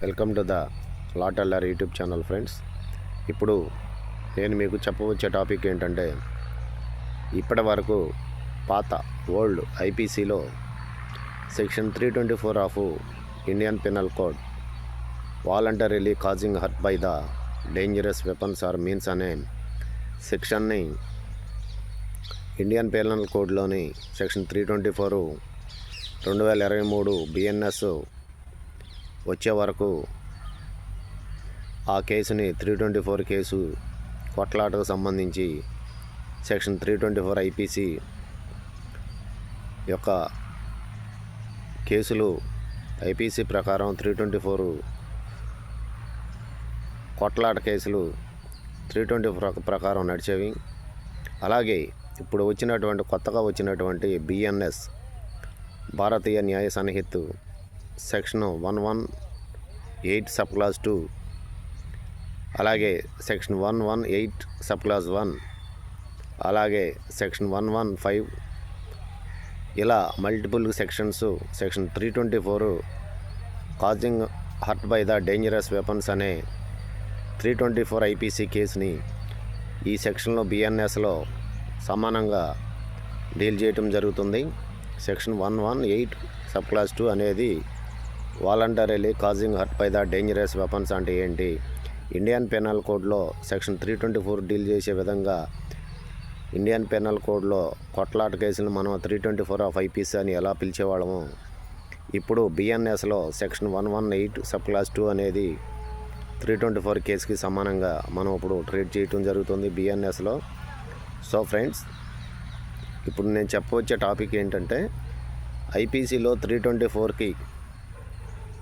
Welcome to the లాటల్లర్ YouTube channel friends. ఇప్పుడు నేను మీకు చెప్పవచ్చే టాపిక్ ఏంటంటే, ఇప్పటి వరకు పాత ఓల్డ్ ఐపీసీలో section 324 of Indian penal code voluntarily causing hurt by the dangerous weapons or means అనే సెక్షన్ని ఇండియన్ పెనల్ కోడ్లోని సెక్షన్ 324 2023 బిఎన్ఎస్ వచ్చే వరకు ఆ కేసుని 324 కేసు కొట్లాటకు సంబంధించి సెక్షన్ 324 ఐపీసీ యొక్క కేసులు ఐపీసీ ప్రకారం 324 కొట్లాట కేసులు 324 ప్రకారం నడిచేవి. అలాగే ఇప్పుడు కొత్తగా వచ్చినటువంటి బిఎన్ఎస్ భారతీయ న్యాయ సంహిత సెక్షన్ 118 సబ్ క్లాస్ 2, అలాగే సెక్షన్ 118 సబ్ క్లాస్ 1, అలాగే సెక్షన్ 115 ఇలా multiple sections section 324 causing hurt by the dangerous weapons అనే 324 ఐపీసీ కేసుని ఈ సెక్షన్లో బిఎన్ఎస్లో సమానంగా డీల్ చేయటం జరుగుతుంది. సెక్షన్ 118 సబ్ క్లాస్ 2 అనేది voluntarily causing hurt by the dangerous weapons అంటే ఏంటి, ఇండియన్ పెనల్ కోడ్లో సెక్షన్ 324 డీల్ చేసే విధంగా ఇండియన్ పెనల్ కోడ్లో కొట్లాట కేసులను మనం 324 ఆఫ్ ఐపీసీ అని ఎలా పిలిచేవాళ్ళము, ఇప్పుడు బిఎన్ఎస్లో సెక్షన్ 118 సబ్ క్లాస్ 2 అనేది 324 కేసుకి సమానంగా మనం ఇప్పుడు ట్రీట్ చేయటం జరుగుతుంది బిఎన్ఎస్లో. సో ఫ్రెండ్స్, ఇప్పుడు నేను చెప్పవచ్చే టాపిక్ ఏంటంటే, ఐపీసీలో 324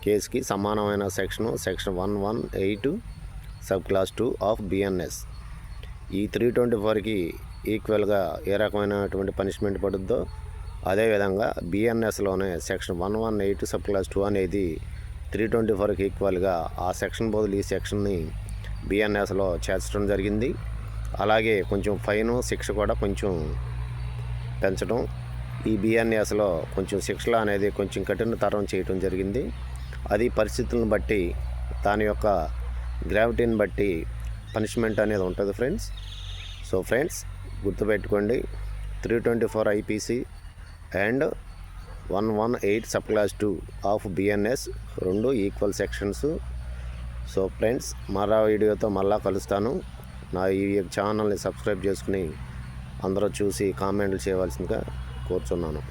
కేసుకి సమానమైన section 118 sub class 2 of BNS. ఈ 324కి ఈక్వల్గా ఏ రకమైనటువంటి పనిష్మెంట్ పడుద్దో అదేవిధంగా బిఎన్ఎస్లోనే సెక్షన్ 118 సబ్ క్లాస్ 2 అనేది 324కి ఈక్వల్గా ఆ సెక్షన్ బదులు ఈ సెక్షన్ని బిఎన్ఎస్లో చేర్చడం జరిగింది. అలాగే కొంచెం ఫైన్ శిక్ష కూడా కొంచెం పెంచడం, ఈ బిఎన్ఎస్లో కొంచెం శిక్షలు అనేది కొంచెం కఠినతరం చేయడం జరిగింది. అది పరిస్థితులను బట్టి దాని యొక్క గ్రావిటీని బట్టి పనిష్మెంట్ అనేది ఉంటుంది ఫ్రెండ్స్. సో ఫ్రెండ్స్, గుర్తుపెట్టుకోండి, 324 IPC and 118 sub class 2 of BNS రెండు ఈక్వల్ సెక్షన్స్. సో ఫ్రెండ్స్, మరో వీడియోతో మళ్ళా కలుస్తాను. నా ఈ ఛానల్ని సబ్స్క్రైబ్ చేసుకుని అందరూ చూసి కామెంట్లు చేయవలసిందిగా కోరుచున్నాను.